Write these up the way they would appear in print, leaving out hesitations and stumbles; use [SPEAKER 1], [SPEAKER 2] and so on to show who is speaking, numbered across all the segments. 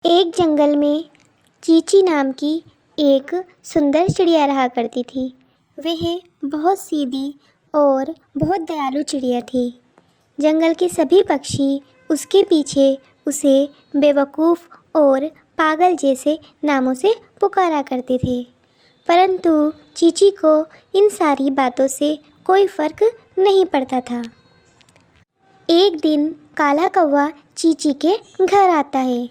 [SPEAKER 1] एक जंगल में चींची नाम की एक सुंदर चिड़िया रहा करती थी। वह बहुत सीधी और बहुत दयालु चिड़िया थी। जंगल के सभी पक्षी उसके पीछे उसे बेवकूफ़ और पागल जैसे नामों से पुकारा करते थे, परंतु चींची को इन सारी बातों से कोई फ़र्क नहीं पड़ता था। एक दिन काला कौवा चींची के घर आता है।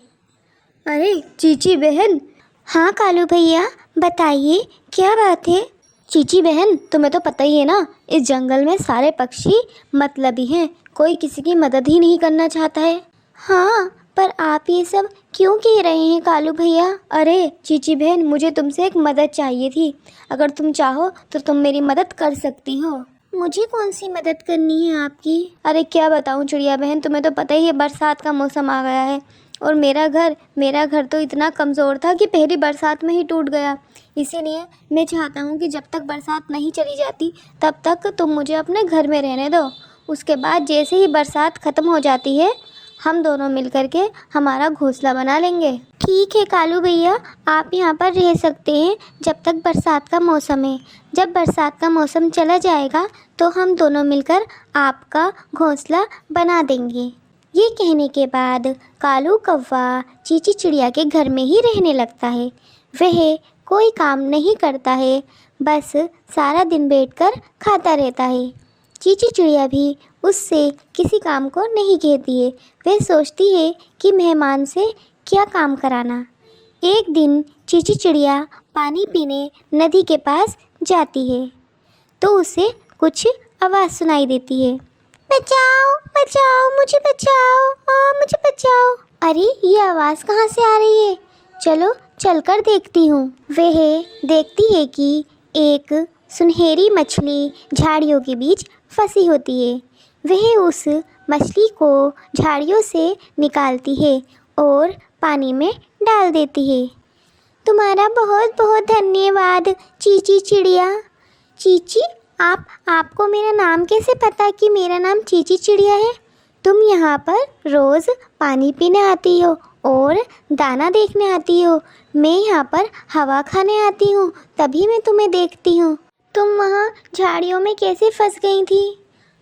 [SPEAKER 2] अरे चीची बहन।
[SPEAKER 1] हाँ कालू भैया, बताइए क्या बात है।
[SPEAKER 2] चीची बहन, तुम्हें तो पता ही है ना, इस जंगल में सारे पक्षी मतलबी हैं, कोई किसी की मदद ही नहीं करना चाहता है।
[SPEAKER 1] हाँ, पर आप ये सब क्यों कह रहे हैं कालू भैया?
[SPEAKER 2] अरे चीची बहन, मुझे तुमसे एक मदद चाहिए थी। अगर तुम चाहो तो तुम मेरी मदद कर सकती हो।
[SPEAKER 1] मुझे कौन सी मदद करनी है आपकी?
[SPEAKER 2] अरे क्या बताऊँ चिड़िया बहन, तुम्हें तो पता ही है, बरसात का मौसम आ गया है और मेरा घर तो इतना कमज़ोर था कि पहली बरसात में ही टूट गया। इसीलिए मैं चाहता हूँ कि जब तक बरसात नहीं चली जाती तब तक तुम मुझे अपने घर में रहने दो। उसके बाद जैसे ही बरसात ख़त्म हो जाती है, हम दोनों मिलकर के हमारा घोंसला बना लेंगे।
[SPEAKER 1] ठीक है कालू भैया, आप यहाँ पर रह सकते हैं जब तक बरसात का मौसम है। जब बरसात का मौसम चला जाएगा तो हम दोनों मिलकर आपका घोंसला बना देंगे। ये कहने के बाद कालू कौवा चींची चिड़िया के घर में ही रहने लगता है। वह कोई काम नहीं करता है, बस सारा दिन बैठकर खाता रहता है। चींची चिड़िया भी उससे किसी काम को नहीं कहती है। वह सोचती है कि मेहमान से क्या काम कराना। एक दिन चींची चिड़िया पानी पीने नदी के पास जाती है तो उसे कुछ आवाज़ सुनाई देती है। बचाओ बचाओ, मुझे बचाओ, मुझे बचाओ। अरे ये आवाज़ कहाँ से आ रही है? चलो चलकर देखती हूँ। वह देखती है कि एक सुनहरी मछली झाड़ियों के बीच फंसी होती है। वह उस मछली को झाड़ियों से निकालती है और पानी में डाल देती है। तुम्हारा बहुत बहुत धन्यवाद चींची चिड़िया। चींची, आपको मेरा नाम कैसे पता कि मेरा नाम चींची चिड़िया है? तुम यहाँ पर रोज़ पानी पीने आती हो और दाना देखने आती हो। मैं यहाँ पर हवा खाने आती हूँ, तभी मैं तुम्हें देखती हूँ। तुम वहाँ झाड़ियों में कैसे फंस गई थी?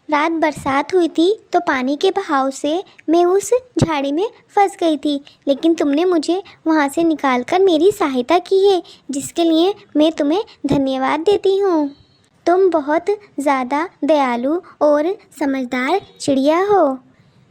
[SPEAKER 1] रात बरसात हुई थी तो पानी के बहाव से मैं उस झाड़ी में फंस गई थी, लेकिन तुमने मुझे वहाँ से निकालकर मेरी सहायता की है, जिसके लिए मैं तुम्हें धन्यवाद देती हूँ। तुम बहुत ज़्यादा दयालु और समझदार चिड़िया हो।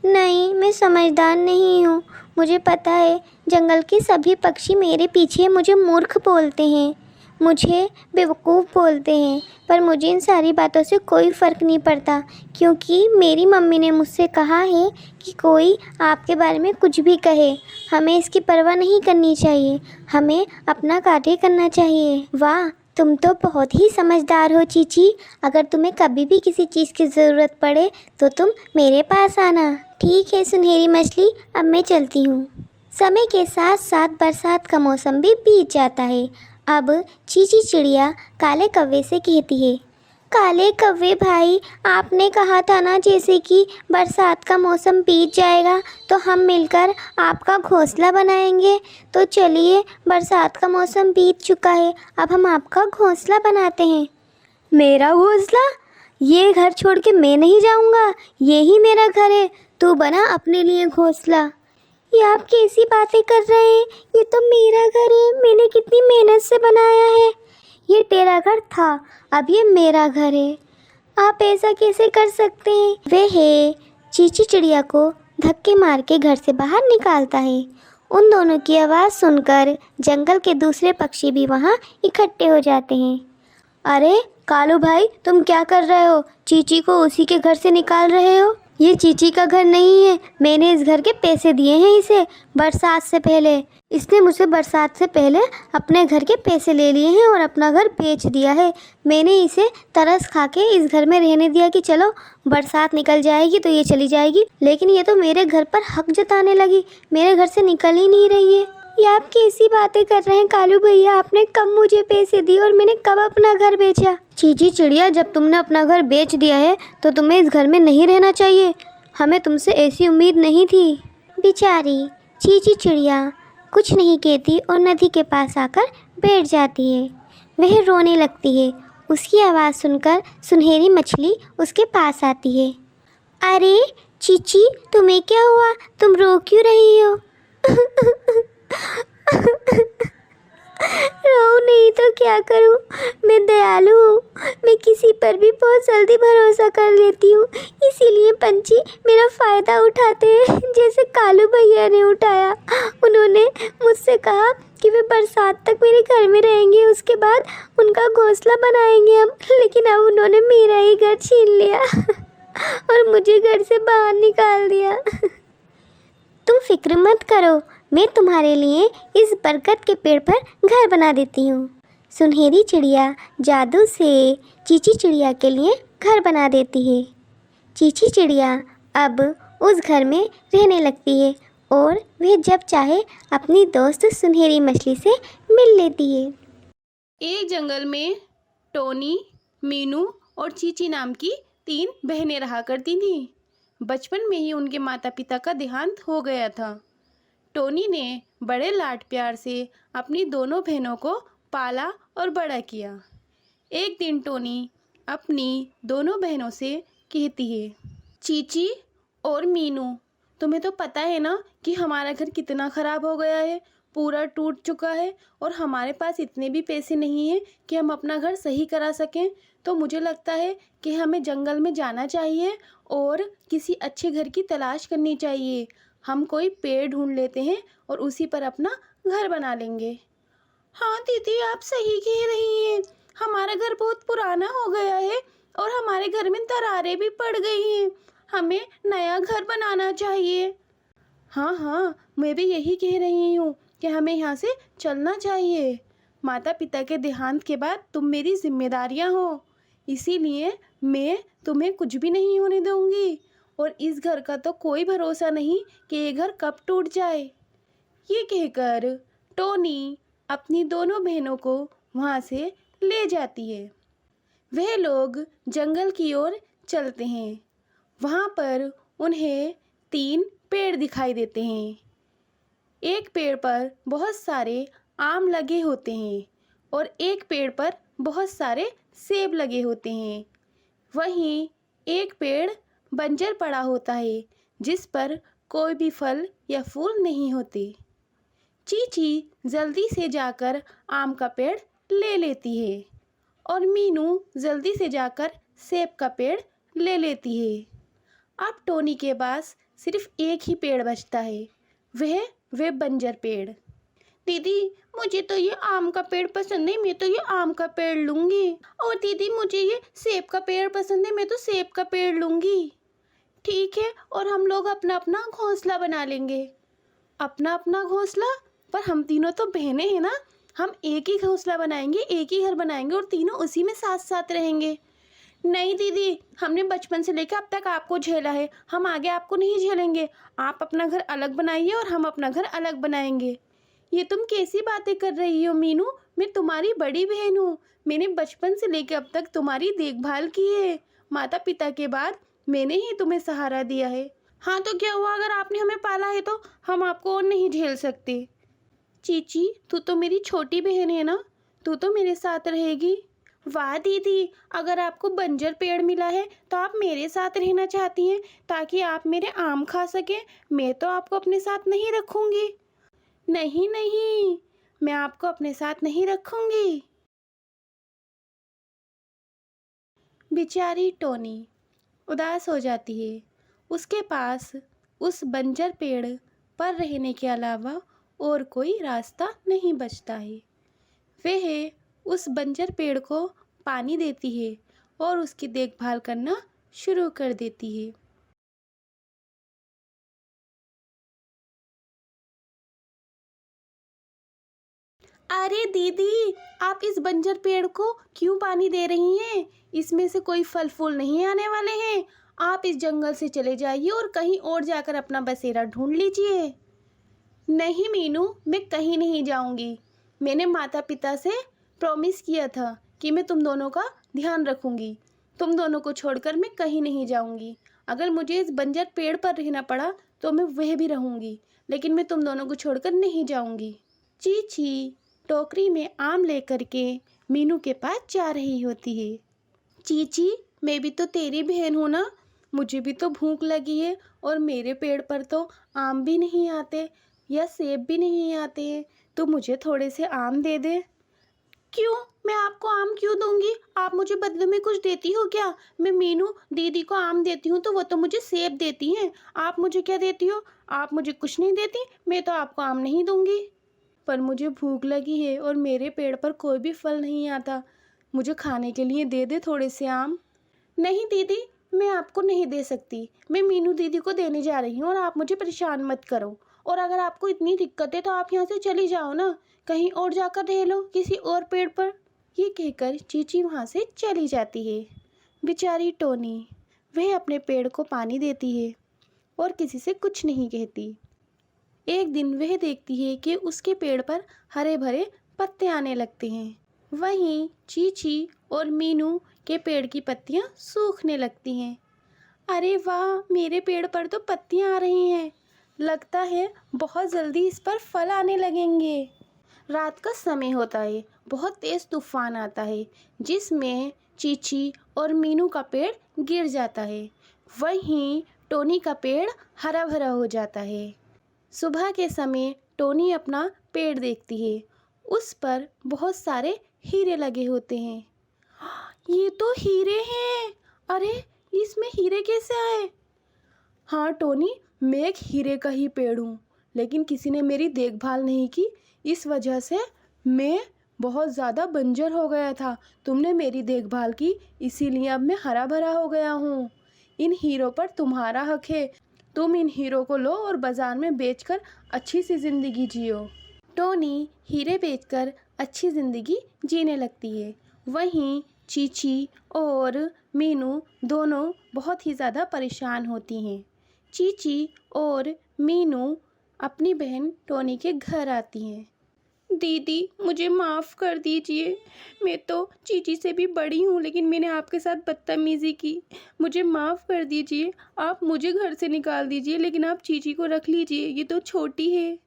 [SPEAKER 1] नहीं, मैं समझदार नहीं हूँ। मुझे पता है जंगल के सभी पक्षी मेरे पीछे मुझे मूर्ख बोलते हैं, मुझे बेवकूफ़ बोलते हैं, पर मुझे इन सारी बातों से कोई फ़र्क नहीं पड़ता, क्योंकि मेरी मम्मी ने मुझसे कहा है कि कोई आपके बारे में कुछ भी कहे, हमें इसकी परवाह नहीं करनी चाहिए, हमें अपना कार्य करना चाहिए। वाह, तुम तो बहुत ही समझदार हो चींची। अगर तुम्हें कभी भी किसी चीज़ की ज़रूरत पड़े तो तुम मेरे पास आना। ठीक है सुनहरी मछली, अब मैं चलती हूँ। समय के साथ साथ बरसात का मौसम भी बीत जाता है। अब चींची चिड़िया काले कौवे से कहती है, काले कौवे भाई, आपने कहा था ना जैसे कि बरसात का मौसम बीत जाएगा तो हम मिलकर आपका घोंसला बनाएंगे। तो चलिए, बरसात का मौसम बीत चुका है, अब हम आपका घोंसला बनाते हैं।
[SPEAKER 2] मेरा घोंसला? ये घर छोड़ के मैं नहीं जाऊँगा, ये ही मेरा घर है। तू बना अपने लिए घोंसला।
[SPEAKER 1] ये आप कैसी बातें कर रहे हैं? ये तो मेरा घर है, मैंने कितनी मेहनत से बनाया है।
[SPEAKER 2] ये तेरा घर था, अब ये मेरा घर है।
[SPEAKER 1] आप ऐसा कैसे कर सकते हैं?
[SPEAKER 2] वह चींची चिड़िया को धक्के मार के घर से बाहर निकालता है।
[SPEAKER 1] उन दोनों की आवाज़ सुनकर जंगल के दूसरे पक्षी भी वहाँ इकट्ठे हो जाते हैं।
[SPEAKER 2] अरे कालू भाई, तुम क्या कर रहे हो? चींची को उसी के घर से निकाल रहे हो? ये चींची का घर नहीं है, मैंने इस घर के पैसे दिए हैं इसे बरसात से पहले। इसने मुझसे बरसात से पहले अपने घर के पैसे ले लिए हैं और अपना घर बेच दिया है। मैंने इसे तरस खा के इस घर में रहने दिया कि चलो बरसात निकल जाएगी तो ये चली जाएगी, लेकिन ये तो मेरे घर पर हक जताने लगी, मेरे घर से निकल ही नहीं रही है।
[SPEAKER 1] ये आप कैसी बातें कर रहे हैं कालू भैया? आपने कब मुझे पैसे दिए और मैंने कब अपना घर बेचा?
[SPEAKER 2] चींची चिड़िया, जब तुमने अपना घर बेच दिया है तो तुम्हें इस घर में नहीं रहना चाहिए। हमें तुमसे ऐसी उम्मीद नहीं थी।
[SPEAKER 1] बेचारी चींची चिड़िया कुछ नहीं कहती और नदी के पास आकर बैठ जाती है। वह रोने लगती है। उसकी आवाज़ सुनकर सुनहरी मछली उसके पास आती है। अरे चीची, तुम्हें क्या हुआ? तुम रो क्यों रही हो? रो नहीं तो क्या करूं? मैं दयालु हूँ। मैं किसी पर भी बहुत जल्दी भरोसा कर लेती हूँ, इसीलिए पंछी मेरा फ़ायदा उठाते हैं, जैसे कालू भैया ने उठाया। उन्होंने मुझसे कहा कि वे बरसात तक मेरे घर में रहेंगे, उसके बाद उनका घोंसला बनाएंगे हम, लेकिन अब उन्होंने मेरा ही घर छीन लिया और मुझे घर से बाहर निकाल दिया। तुम फिक्र मत करो, मैं तुम्हारे लिए इस बरगद के पेड़ पर घर बना देती हूँ। सुनहरी चिड़िया जादू से चीची चिड़िया के लिए घर बना देती है। चीची चिड़िया अब उस घर में रहने लगती है और वह जब चाहे अपनी दोस्त सुनहरी मछली से मिल लेती है।
[SPEAKER 3] एक जंगल में टोनी, मीनू और चीची नाम की 3 बहनें रहा करती थीं। बचपन में ही उनके माता पिता का देहांत हो गया था। टोनी ने बड़े लाड प्यार से अपनी दोनों बहनों को पाला और बड़ा किया। एक दिन टोनी अपनी दोनों बहनों से कहती है, चीची और मीनू, तुम्हें तो पता है ना कि हमारा घर कितना ख़राब हो गया है, पूरा टूट चुका है और हमारे पास इतने भी पैसे नहीं हैं कि हम अपना घर सही करा सकें। तो मुझे लगता है कि हमें जंगल में जाना चाहिए और किसी अच्छे घर की तलाश करनी चाहिए। हम कोई पेड़ ढूंढ लेते हैं और उसी पर अपना घर बना लेंगे। हाँ दीदी, आप सही कह रही हैं। हमारा घर बहुत पुराना हो गया है और हमारे घर में दरारें भी पड़ गई हैं। हमें नया घर बनाना चाहिए। हाँ हाँ, मैं भी यही कह रही हूँ कि हमें यहाँ से चलना चाहिए। माता पिता के देहांत के बाद तुम मेरी जिम्मेदारियाँ हो, इसीलिए मैं तुम्हें कुछ भी नहीं होने दूँगी। और इस घर का तो कोई भरोसा नहीं कि ये घर कब टूट जाए। ये कहकर टोनी अपनी दोनों बहनों को वहाँ से ले जाती है। वह लोग जंगल की ओर चलते हैं। वहाँ पर उन्हें 3 पेड़ दिखाई देते हैं। एक पेड़ पर बहुत सारे आम लगे होते हैं और एक पेड़ पर बहुत सारे सेब लगे होते हैं। वहीं एक पेड़ बंजर पड़ा होता है जिस पर कोई भी फल या फूल नहीं होते। चीची जल्दी से जाकर आम का पेड़ ले लेती है और मीनू जल्दी से जाकर सेब का पेड़ ले लेती है। अब टोनी के पास सिर्फ एक ही पेड़ बचता है, वह बंजर पेड़। दीदी, मुझे तो ये आम का पेड़ पसंद है, मैं तो ये आम का पेड़ लूँगी। और दीदी, मुझे ये सेब का पेड़ पसंद है, मैं तो सेब का पेड़ लूँगी। ठीक है, और हम लोग अपना अपना घोंसला बना लेंगे। अपना अपना घोंसला? पर हम तीनों तो बहनें हैं ना, हम एक ही घोंसला बनाएंगे, एक ही घर बनाएंगे और तीनों उसी में साथ साथ रहेंगे। नहीं दीदी, हमने बचपन से लेकर अब तक आपको झेला है, हम आगे आपको नहीं झेलेंगे। आप अपना घर अलग बनाइए और हम अपना घर अलग बनाएंगे। ये तुम कैसी बातें कर रही हो मीनू? मैं तुम्हारी बड़ी बहन हूँ। मैंने बचपन से लेकर अब तक तुम्हारी देखभाल की है। माता पिता के बाद मैंने ही तुम्हें सहारा दिया है। हाँ तो क्या हुआ, अगर आपने हमें पाला है तो हम आपको और नहीं झेल सकते। चीची, तू तो मेरी छोटी बहन है ना, तू तो मेरे साथ रहेगी। वाह दीदी, अगर आपको बंजर पेड़ मिला है तो आप मेरे साथ रहना चाहती हैं ताकि आप मेरे आम खा सकें। मैं तो आपको अपने साथ नहीं रखूँगी। नहीं नहीं, मैं आपको अपने साथ नहीं रखूँगी। बेचारी टोनी उदास हो जाती है। उसके पास उस बंजर पेड़ पर रहने के अलावा और कोई रास्ता नहीं बचता है। वह उस बंजर पेड़ को पानी देती है और उसकी देखभाल करना शुरू कर देती है। अरे दीदी, आप इस बंजर पेड़ को क्यों पानी दे रही हैं? इसमें से कोई फल फूल नहीं आने वाले हैं। आप इस जंगल से चले जाइए और कहीं और जाकर अपना बसेरा ढूंढ लीजिए। नहीं मीनू, मैं कहीं नहीं जाऊंगी। मैंने माता पिता से प्रॉमिस किया था कि मैं तुम दोनों का ध्यान रखूंगी। तुम दोनों को छोड़कर मैं कहीं नहीं जाऊंगी। अगर मुझे इस बंजर पेड़ पर रहना पड़ा तो मैं वह भी रहूंगी, लेकिन मैं तुम दोनों को छोड़कर नहीं जाऊंगी। चीची टोकरी में आम लेकर के मीनू के पास जा रही होती है। चीची, मैं भी तो तेरी बहन हूँ ना, मुझे भी तो भूख लगी है और मेरे पेड़ पर तो आम भी नहीं आते या सेब भी नहीं आते हैं, तो मुझे थोड़े से आम दे दे। क्यों? मैं आपको आम क्यों दूंगी? आप मुझे बदले में कुछ देती हो क्या? मैं मीनू दीदी को आम देती हूँ तो वो तो मुझे सेब देती हैं। आप मुझे क्या देती हो? आप मुझे कुछ नहीं देती। मैं तो आपको आम नहीं दूंगी। पर मुझे भूख लगी है और मेरे पेड़ पर कोई भी फल नहीं आता, मुझे खाने के लिए दे दे थोड़े से आम। नहीं दीदी, मैं आपको नहीं दे सकती। मैं मीनू दीदी को देने जा रही हूँ और आप मुझे परेशान मत करो। और अगर आपको इतनी दिक्कत है तो आप यहाँ से चली जाओ ना, कहीं और जाकर रह लो किसी और पेड़ पर। ये कहकर चीची वहाँ से चली जाती है। बेचारी टोनी, वह अपने पेड़ को पानी देती है और किसी से कुछ नहीं कहती। एक दिन वह देखती है कि उसके पेड़ पर हरे भरे पत्ते आने लगते हैं। वहीं चीची और मीनू के पेड़ की पत्तियाँ सूखने लगती हैं। अरे वाह, मेरे पेड़ पर तो पत्तियाँ आ रही हैं, लगता है बहुत जल्दी इस पर फल आने लगेंगे। रात का समय होता है, बहुत तेज़ तूफान आता है जिसमें चीची और मीनू का पेड़ गिर जाता है। वहीं टोनी का पेड़ हरा भरा हो जाता है। सुबह के समय टोनी अपना पेड़ देखती है, उस पर बहुत सारे हीरे लगे होते हैं। ये तो हीरे हैं। अरे, इसमें हीरे कैसे आए? हाँ टोनी, मैं एक हीरे का ही पेड़ हूँ, लेकिन किसी ने मेरी देखभाल नहीं की, इस वजह से मैं बहुत ज़्यादा बंजर हो गया था। तुमने मेरी देखभाल की, इसीलिए अब मैं हरा भरा हो गया हूँ। इन हीरों पर तुम्हारा हक है, तुम इन हीरो को लो और बाज़ार में बेचकर अच्छी सी ज़िंदगी जियो। टोनी हीरे बेचकर अच्छी ज़िंदगी जीने लगती है। वहीं चीची और मीनू दोनों बहुत ही ज़्यादा परेशान होती हैं। चीची और मीनू अपनी बहन टोनी के घर आती हैं। दीदी, मुझे माफ़ कर दीजिए, मैं तो चीची से भी बड़ी हूँ, लेकिन मैंने आपके साथ बदतमीज़ी की, मुझे माफ़ कर दीजिए। आप मुझे घर से निकाल दीजिए, लेकिन आप चीची को रख लीजिए, ये तो छोटी है।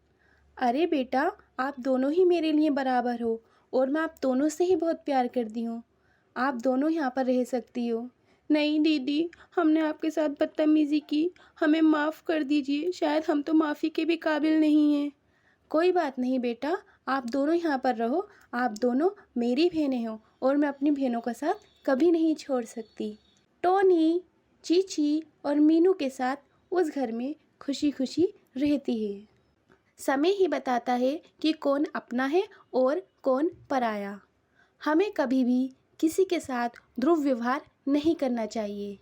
[SPEAKER 3] अरे बेटा, आप दोनों ही मेरे लिए बराबर हो और मैं आप दोनों से ही बहुत प्यार करती हूँ, आप दोनों यहाँ पर रह सकती हो। नहीं दीदी, हमने आपके साथ बदतमीज़ी की, हमें माफ़ कर दीजिए, शायद हम तो माफ़ी के भी काबिल नहीं हैं। कोई बात नहीं बेटा, आप दोनों यहाँ पर रहो, आप दोनों मेरी बहनें हो और मैं अपनी बहनों का साथ कभी नहीं छोड़ सकती। टोनी चीची और मीनू के साथ उस घर में खुशी खुशी रहती है। समय ही बताता है कि कौन अपना है और कौन पराया। हमें कभी भी किसी के साथ दुर्व्यवहार नहीं करना चाहिए।